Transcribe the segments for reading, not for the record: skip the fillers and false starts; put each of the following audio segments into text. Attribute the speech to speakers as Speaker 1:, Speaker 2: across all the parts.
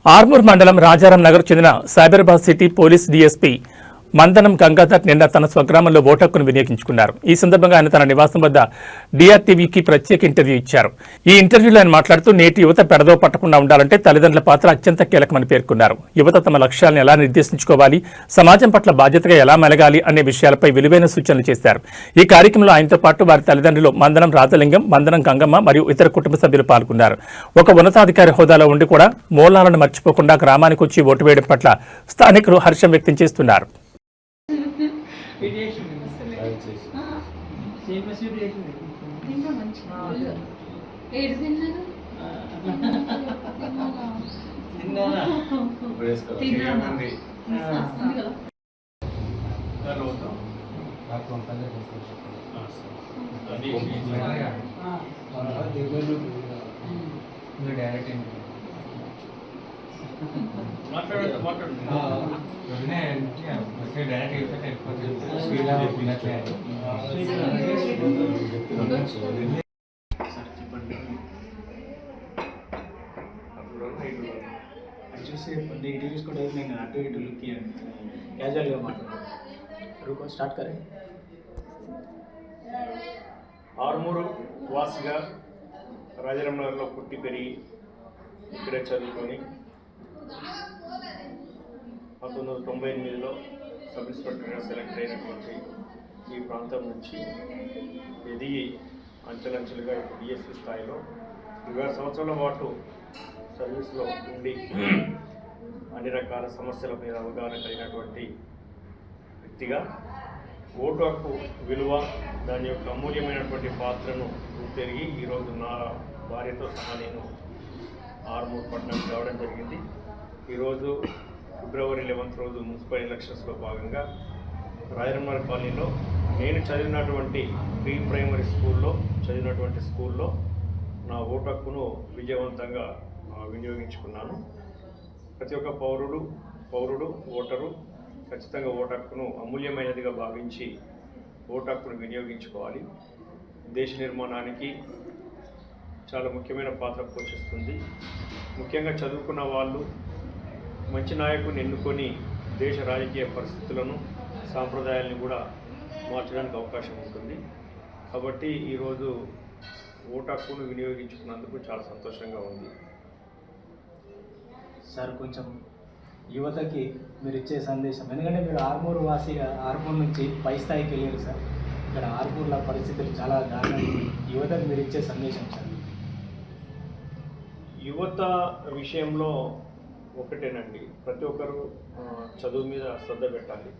Speaker 1: ఆర్మూర్ మండలం రాజారాం నగర్ చెందిన Cyberabad city police DSP Mandanam Gangadhar నిన్న తన స్వగ్రామంలో ఓటు హక్కును వినియోగించుకున్నారు. ఈ సందర్భంగా ఆయన తన నివాసం వద్ద డిఆర్టీవీకి ప్రత్యేక ఇంటర్వ్యూ ఇచ్చారు. ఈ ఇంటర్వ్యూలో ఆయన మాట్లాడుతూ నేటి యువత పెడదో పట్టకుండా ఉండాలంటే తల్లిదండ్రుల పాత్ర అత్యంత కీలకమని పేర్కొన్నారు. యువత తమ లక్ష్యాలను ఎలా నిర్దేశించుకోవాలి, సమాజం పట్ల బాధ్యతగా ఎలా మెలగాలి అనే విషయాలపై విలువైన సూచనలు చేశారు. ఈ కార్యక్రమంలో ఆయనతో పాటు వారి తల్లిదండ్రులు మందనం రాజలింగం, మందనం గంగమ్మ మరియు ఇతర కుటుంబ సభ్యులు పాల్గొన్నారు. ఒక ఉన్నతాధికారి హోదాలో ఉండి కూడా మూలాలను మర్చిపోకుండా గ్రామానికి వచ్చి ఓటు వేయడం పట్ల స్థానికులు హర్షం వ్యక్తం చేస్తున్నారు.
Speaker 2: చూసి కొద్ది ఇటు చూసుకుంటే నేను అటు ఇటు లుక్ క్యాజువల్గా మాట్లాడాను. స్టార్ట్ కరే.
Speaker 3: ఆర్మూరు వాసిగా రాజారాం నగర్లో పుట్టి పెరిగి ఇక్కడే చదువుకొని 1998లో సబ్ ఇన్స్పెక్టర్గా సెలెక్ట్ అయినటువంటి ఈ ప్రాంతం నుంచి ఎదిగి అంచెలంచెలుగా ఇప్పుడు డిఎస్పీ స్థాయిలో 20 సంవత్సరాల పాటు సర్వీస్లో ఉండి అన్ని రకాల సమస్యల మీద అవగాహన కలిగినటువంటి వ్యక్తిగా ఓటు హక్కు విలువ, దాని యొక్క అమూల్యమైనటువంటి పాత్రను గుర్తెరిగి ఈరోజు నా భార్యతో సహా నేను ఆర్మూర్ పట్టణం రావడం జరిగింది. ఈరోజు ఫిబ్రవరి 11th రోజు మున్సిపల్ ఎలక్షన్స్లో భాగంగా రాజారాం నగర్ కాలనీలో నేను చదివినటువంటి ప్రీ ప్రైమరీ స్కూల్లో నా ఓటు హక్కును విజయవంతంగా వినియోగించుకున్నాను. ప్రతి ఒక్క పౌరుడు ఓటరు ఖచ్చితంగా ఓటు హక్కును అమూల్యమైనదిగా భావించి ఓటు హక్కును వినియోగించుకోవాలి. దేశ నిర్మాణానికి చాలా ముఖ్యమైన పాత్ర పోషిస్తుంది. ముఖ్యంగా చదువుకున్న వాళ్ళు మంచి నాయకుని ఎన్నుకొని దేశ రాజకీయ పరిస్థితులను, సాంప్రదాయాలను కూడా మార్చడానికి అవకాశం ఉంటుంది. కాబట్టి ఈరోజు ఓటు హక్కును వినియోగించుకున్నందుకు చాలా సంతోషంగా ఉంది.
Speaker 2: సార్, కొంచెం యువతకి మీరు ఇచ్చే సందేశం, ఎందుకంటే మీరు ఆర్మూర్ వాసిగా ఆర్మూర్ నుంచి పై స్థాయికి వెళ్ళారు సార్. ఇక్కడ ఆర్మూర్ల పరిస్థితులు చాలా దారుణంగా, యువతకు మీరు ఇచ్చే సందేశం సార్.
Speaker 3: యువత విషయంలో ఒకటేనండి, ప్రతి ఒక్కరు చదువు మీద శ్రద్ధ పెట్టాలి.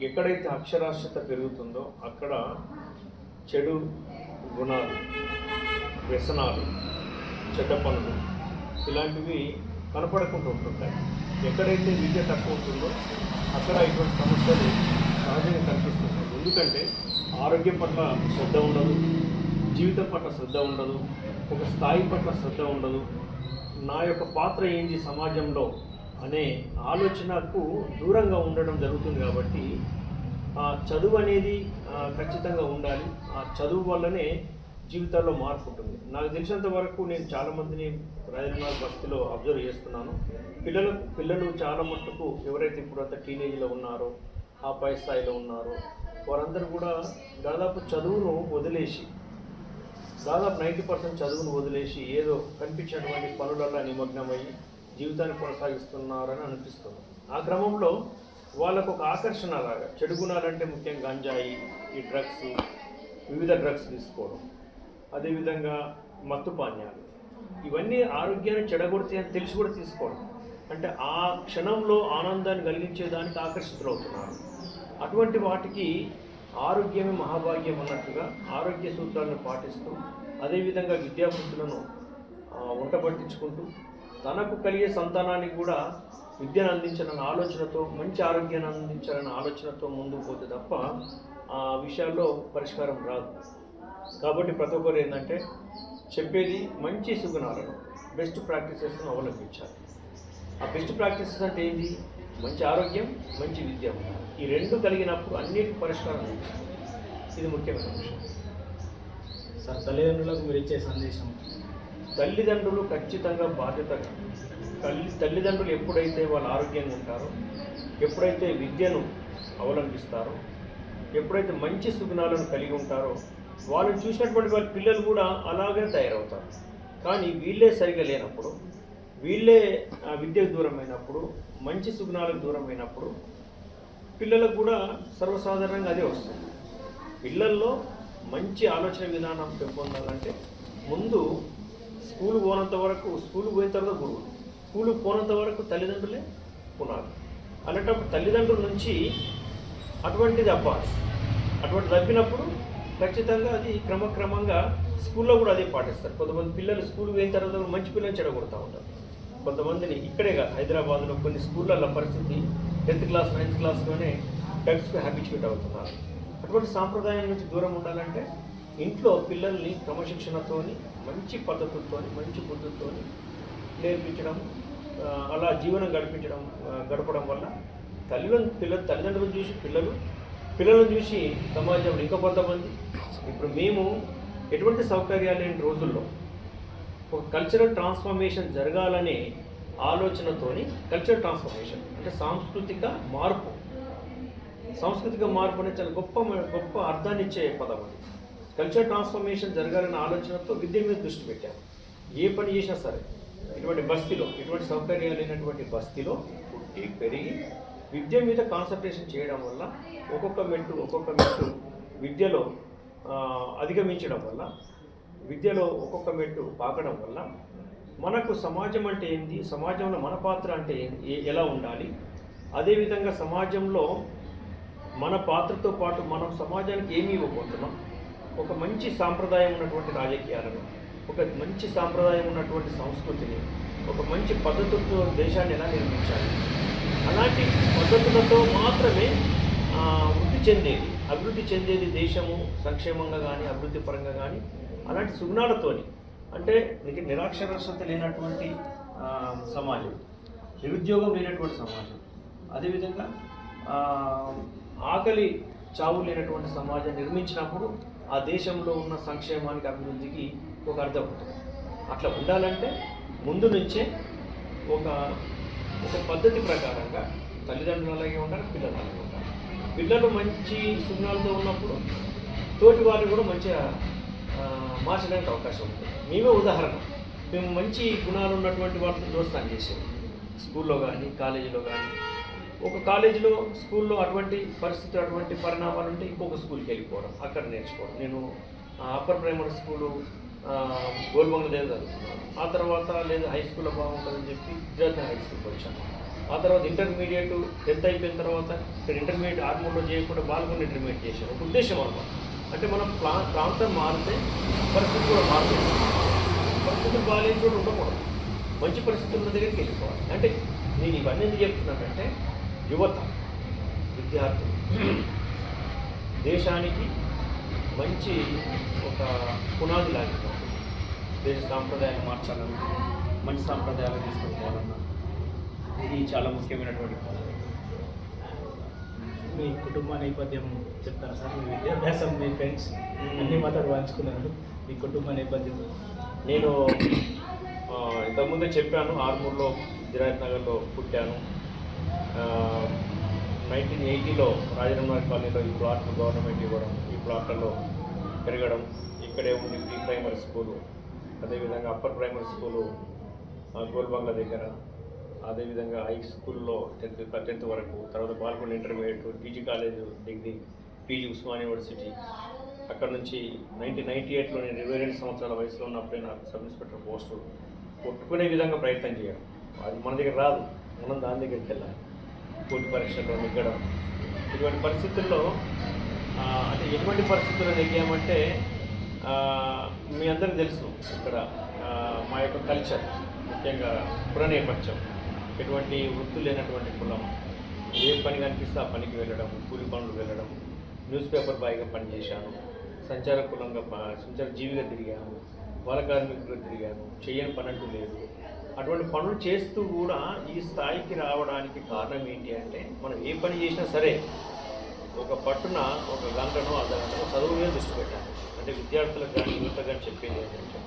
Speaker 3: ఎక్కడైతే అక్షరాస్యత పెరుగుతుందో అక్కడ చెడు గుణాలు, వ్యసనాలు, చెడ్డ పనులు ఇలాంటివి కనపడకుండా ఉంటుంటాయి. ఎక్కడైతే విద్య తక్కువ ఉంటుందో అక్కడ ఇటువంటి సమస్యలు సహజంగా కనిపిస్తుంటాయి. ఎందుకంటే ఆరోగ్యం పట్ల శ్రద్ధ ఉండదు, జీవితం పట్ల శ్రద్ధ ఉండదు, ఒక స్థాయి పట్ల శ్రద్ధ ఉండదు, నా యొక్క పాత్ర ఏంది సమాజంలో అనే ఆలోచనకు దూరంగా ఉండడం జరుగుతుంది. కాబట్టి ఆ చదువు అనేది ఖచ్చితంగా ఉండాలి. ఆ చదువు వల్లనే జీవితాల్లో మార్పు ఉంటుంది. నాకు తెలిసినంత వరకు నేను చాలామందిని రాజారాం నగర్ బస్తీలో అబ్జర్వ్ చేస్తున్నాను. పిల్లలు చాలా మట్టుకు ఎవరైతే ఇప్పుడు అంత టీనేజ్లో ఉన్నారో, ఆ పై స్థాయిలో ఉన్నారో, వారందరూ కూడా దాదాపు చదువును వదిలేసి, దాదాపు 90% చదువును వదిలేసి ఏదో కనిపించినటువంటి పనులలో నిమగ్నమయ్యి జీవితాన్ని కొనసాగిస్తున్నారని అనిపిస్తుంది. ఆ క్రమంలో వాళ్ళకు ఒక ఆకర్షణ లాగా చెడు గుణాలంటే ముఖ్యంగా గంజాయి, ఈ డ్రగ్స్, వివిధ డ్రగ్స్ తీసుకోవడం, అదేవిధంగా మత్తు పానీయాలు, ఇవన్నీ ఆరోగ్యాన్ని చెడగొడతాయని తెలిసి కూడా తీసుకోవడం, అంటే ఆ క్షణంలో ఆనందాన్ని కలిగించేదానికి ఆకర్షితులవుతున్నారు. అటువంటి వాటికి ఆరోగ్యమే మహాభాగ్యం అన్నట్టుగా ఆరోగ్య సూత్రాలను పాటిస్తూ, అదేవిధంగా విద్యాబుద్ధులను వంటపట్టించుకుంటూ తనకు కలిగే సంతానానికి కూడా విద్యను అందించాలన్న ఆలోచనతో, మంచి ఆరోగ్యాన్ని అందించాలన్న ఆలోచనతో ముందుకు పోతే తప్ప ఆ విషయాల్లో పరిష్కారం రాదు. కాబట్టి ప్రతి ఒక్కరు ఏంటంటే చెప్పేది మంచి సుగుణాలను, బెస్ట్ ప్రాక్టీసెస్ను అవలంబించాలి. ఆ బెస్ట్ ప్రాక్టీసెస్ అంటే ఏంటి? మంచి ఆరోగ్యం, మంచి విద్య, ఈ రెండు కలిగినప్పుడు అన్నిటికీ పరిష్కారం లభిస్తుంది. ఇది ముఖ్యమైన విషయం.
Speaker 2: సార్, తల్లిదండ్రులకు మీరు ఇచ్చే సందేశం?
Speaker 3: తల్లిదండ్రులు ఖచ్చితంగా బాధ్యతగా తల్లిదండ్రులు ఎప్పుడైతే వాళ్ళు ఆరోగ్యంగా ఉంటారో, ఎప్పుడైతే విద్యను అవలంబిస్తారో, ఎప్పుడైతే మంచి సుగుణాలను కలిగి ఉంటారో, వాళ్ళని చూసినటువంటి వాళ్ళ పిల్లలు కూడా అలాగే తయారవుతారు. కానీ వీళ్ళే సరిగా లేనప్పుడు, వీళ్ళే విద్యకు దూరమైనప్పుడు, మంచి సుగుణాలకు దూరమైనప్పుడు పిల్లలకు కూడా సర్వసాధారణంగా అదే వస్తుంది. పిల్లల్లో మంచి ఆలోచన విధానం పెంపొందాలంటే ముందు స్కూల్ పోయినంత వరకు, స్కూల్ పోయిన తర్వాత గురువు, స్కూల్ పోనంత వరకు తల్లిదండ్రులే పునాది. అలాంటప్పుడు తల్లిదండ్రుల నుంచి అటువంటిది అవ్వాలి. అటువంటి తప్పినప్పుడు ఖచ్చితంగా అది క్రమక్రమంగా స్కూల్లో కూడా అదే పాటిస్తారు. కొంతమంది పిల్లలు స్కూల్ పోయిన తర్వాత మంచి పిల్లలు చెడగొడతా ఉంటారు. కొంతమందిని ఇక్కడే కాదు, హైదరాబాద్లో కొన్ని స్కూళ్ళల్లో పరిస్థితి 10th క్లాస్ 9th క్లాస్లోనే డ్రగ్స్కి హ్యాబిచ్యుయేట్ అవుతున్నారు. అటువంటి సాంప్రదాయం నుంచి దూరం ఉండాలంటే ఇంట్లో పిల్లల్ని క్రమశిక్షణతోని, మంచి పద్ధతులతోని, మంచి బుద్ధులతోని నేర్పించడం, అలా జీవనం గడపడం వల్ల తల్లిదండ్రులను చూసి పిల్లలను చూసి సమాజంలో ఇంకా కొంతమంది, ఇప్పుడు మేము ఎటువంటి సౌకర్యాలు లేని రోజుల్లో ఒక కల్చరల్ ట్రాన్స్ఫర్మేషన్ జరగాలనే ఆలోచనతోని, కల్చరల్ ట్రాన్స్ఫర్మేషన్ అంటే సాంస్కృతిక మార్పు అనేది చాలా గొప్ప అర్థాన్ని ఇచ్చే పదం అది. కల్చరల్ ట్రాన్స్ఫర్మేషన్ జరగాలనే ఆలోచనతో విద్య మీద దృష్టి పెట్టాము. ఏ పని చేసినా సరే ఇటువంటి బస్తీలో, ఇటువంటి సౌకర్యాలు లేనటువంటి బస్తీలో పుట్టి పెరిగి విద్య మీద కాన్సన్ట్రేషన్ చేయడం వల్ల ఒక్కొక్క మెట్టు విద్యలో అధిగమించడం వల్ల, విద్యలో ఒక్కొక్క మెట్టు పాకడం వల్ల మనకు సమాజం అంటే ఏంది, సమాజంలో మన పాత్ర అంటే ఎలా ఉండాలి, అదేవిధంగా సమాజంలో మన పాత్రతో పాటు మనం సమాజానికి ఏమి ఇవ్వబోతున్నాం, ఒక మంచి సాంప్రదాయం ఉన్నటువంటి రాజకీయాలను, ఒక మంచి సాంప్రదాయం ఉన్నటువంటి సంస్కృతిని, ఒక మంచి పద్ధతులతో దేశాన్ని ఎలా నిర్మించాలి, అలాంటి పద్ధతులతో మాత్రమే అభివృద్ధి చెందేది దేశము సంక్షేమంగా కానీ, అభివృద్ధి పరంగా కానీ, అలాంటి సుగుణాలతోని. అంటే నిరాక్షరాస్యత లేనటువంటి సమాజం, నిరుద్యోగం లేనటువంటి సమాజం, అదేవిధంగా ఆకలి చావు లేనటువంటి సమాజం నిర్మించినప్పుడు ఆ దేశంలో ఉన్న సంక్షేమానికి, అభివృద్ధికి ఒక అర్థం ఉంటుంది. అట్లా ఉండాలంటే ముందు నుంచే ఒక పద్ధతి ప్రకారంగా తల్లిదండ్రులు అలాగే ఉండాలి, పిల్లలు అలాగే ఉండాలి. పిల్లలు మంచి సుగుణాలతో ఉన్నప్పుడు తోటి వారిని కూడా మంచిగా మార్చడానికి అవకాశం ఉంటుంది. మేమే ఉదాహరణ, మేము మంచి గుణాలు ఉన్నటువంటి వాళ్ళతో దోస్తాను చేసాము. స్కూల్లో కానీ, కాలేజీలో కానీ, ఒక కాలేజీలో, స్కూల్లో అటువంటి పరిస్థితులు, అటువంటి పరిణామాలు ఉంటే ఇంకొక స్కూల్కి వెళ్ళిపోవడం, అక్కడ నేర్చుకోవడం. నేను అప్పర్ ప్రైమరీ స్కూలు గోల్బంగ్ల దగ్గర చదువుతున్నాను. ఆ తర్వాత లేదా హై స్కూల్లో బాగుంటుందని చెప్పి విద్యార్థి హై స్కూల్కి వచ్చాను. ఆ తర్వాత ఇంటర్మీడియట్ 10th అయిపోయిన తర్వాత ఇక్కడ ఇంటర్మీడియట్ ఆర్మూర్లో చేయకుండా బాల్కొండ ఇంటర్మీడియట్ చేశాను. ఒక ఉద్దేశం అనమాట. అంటే మనం ప్రాంతం మారితే పరిస్థితి కూడా మారుతుంది. పరిస్థితులు బాగాలేని కూడా ఉండకూడదు, మంచి పరిస్థితులు ఉన్న దగ్గరికి వెళ్ళిపోవాలి. అంటే నేను ఇవన్నీ ఎందుకు చెప్తున్నానంటే, యువత, విద్యార్థులు దేశానికి మంచి ఒక పునాది లాంటి దేశ సాంప్రదాయాలు మార్చాలన్నా, మంచి సాంప్రదాయాలు తీసుకుపోవాలన్నా ఇది చాలా ముఖ్యమైనటువంటి పదం.
Speaker 2: మీ కుటుంబ నేపథ్యం చెప్తారా సార్? మీ విద్యాభ్యాసం, మీ ఫ్రెండ్స్ అన్ని మాత్రం పంచుకున్నారు. మీ కుటుంబ నేపథ్యం.
Speaker 3: నేను ఇంతకుముందే చెప్పాను, ఆర్మూర్లో జిరాయత్ నగర్లో పుట్టాను. 1980లో రాజనగర్ కాలనీలో ఈ ప్లాట్లు గవర్నమెంట్ ఇవ్వడం, ఈ ప్లాట్లలో పెరగడం, ఇక్కడే ఉండి ప్రీ ప్రైమరీ స్కూలు, అదేవిధంగా అప్పర్ ప్రైమరీ స్కూలు గోల్బంగ్ల దగ్గర, అదేవిధంగా హై స్కూల్లో 10th వరకు, తర్వాత Balkonda intermediate, PG college, degree, PG Osmania university. అక్కడ నుంచి 1998లో నేను 22 సంవత్సరాల వయసులో ఉన్నప్పుడే నాకు సబ్ ఇన్స్పెక్టర్ పోస్టు కొట్టుకునే విధంగా ప్రయత్నం చేయడం. అది మన దగ్గర రాదు, మనం దాని దగ్గరికి వెళ్ళాలి. పోటీ పరీక్షల్లో నెగ్గడం, ఇటువంటి పరిస్థితుల్లో అంటే ఎటువంటి పరిస్థితుల్లో నెగ్గామంటే, మీ అందరికీ తెలుసు ఇక్కడ మా యొక్క కల్చర్, ముఖ్యంగా పుర నేపథ్యం, ఎటువంటి వృత్తులు లేనటువంటి కులం, ఏ పని కనిపిస్తే ఆ పనికి వెళ్ళడం, కూలి పనులు వెళ్ళడం, న్యూస్ పేపర్ బాయ్గా పనిచేశాను, సంచార జీవిగా తిరిగాను, బాల కార్మికులుగా తిరిగాను, చేయని పని అంటూ లేదు. అటువంటి పనులు చేస్తూ కూడా ఈ స్థాయికి రావడానికి కారణం ఏంటి అంటే, మనం ఏ పని చేసినా సరే ఒక పట్టున ఒక గంటనో అర్ధగంటనో చదువు మీద దృష్టి పెట్టాలి. అంటే విద్యార్థులకు కానీ, యువతకు కానీ చెప్పేది ఏంటంటే,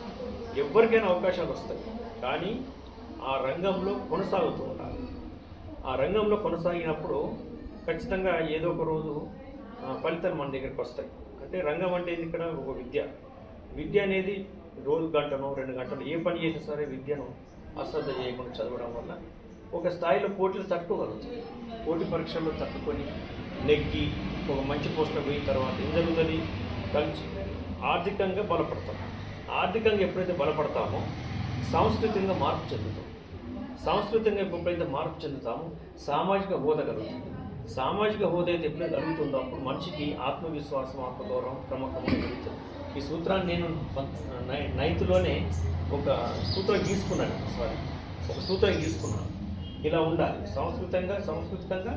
Speaker 3: ఎవరికైనా అవకాశాలు వస్తాయి, కానీ ఆ రంగంలో కొనసాగుతూ ఉండాలి. ఆ రంగంలో కొనసాగినప్పుడు ఖచ్చితంగా ఏదో ఒక రోజు ఫలితాలు మన దగ్గరికి వస్తాయి. అంటే రంగం అంటే ఇది ఇక్కడ ఒక విద్య అనేది రోజు గంటనో 2 గంటలు ఏ పని చేసినా సరే విద్యను అశ్రద్ధ చేయకుండా చదవడం వల్ల ఒక స్థాయిలో పోటీలు తట్టుకోగలుగుతుంది. పోటీ పరీక్షల్లో తట్టుకొని నెగ్గి ఒక మంచి పోస్టులో పోయిన తర్వాత ఏం జరుగుతుంది, కలిసి ఆర్థికంగా బలపడతాం. ఆర్థికంగా ఎప్పుడైతే బలపడతామో సాంస్కృతికంగా మార్పు చెందుతాం. సాంస్కృతికంగా ఎప్పుడైతే మార్పు చెందుతామో సామాజిక హోదా కలుగుతుంది. సామాజిక హోదా అయితే ఎప్పుడైతే కలుగుతుందో అప్పుడు మనిషికి ఆత్మవిశ్వాసం, ఆత్మగౌరవం క్రమక్రమంగా పెరుగుతుంది. ఈ సూత్రాన్ని నేను 9th ఒక సూత్రం గీసుకున్నాను. ఇలా ఉండాలి. సాంస్కృతికంగా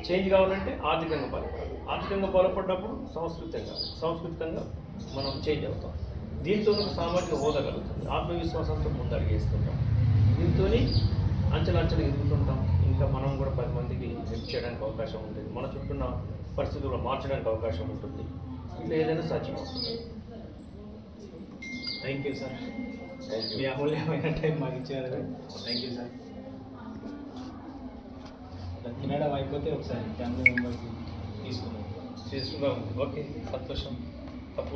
Speaker 3: చేంజ్ కావాలంటే ఆర్థికంగా బలపడాలి. ఆర్థికంగా బలపడినప్పుడు సంస్కృతికంగా మనం చేంజ్ అవుతాం. దీంతో సామాజిక హోదా కలుగుతుంది. ఆత్మవిశ్వాసంతో ముందడుగేస్తుంటాం. దీంతో అంచెలంచెలు ఎదుగుతుంటాం. ఇంకా మనం కూడా 10 మందికి హెల్ప్ చేయడానికి అవకాశం ఉంటుంది. మన చుట్టూ పరిస్థితుల్లో మార్చడానికి అవకాశం ఉంటుంది. ఇట్లా ఏదైనా సాధ్యం అవుతుంది.
Speaker 2: Thank you sir. మీ అమూల్యమైన టైం మాకు ఇచ్చారు. Thank you sir. తినడం అయిపోతే ఒకసారి ఫ్యామిలీ మెంబర్స్ తీసుకుందాం.
Speaker 3: ఓకే, సంతోషం.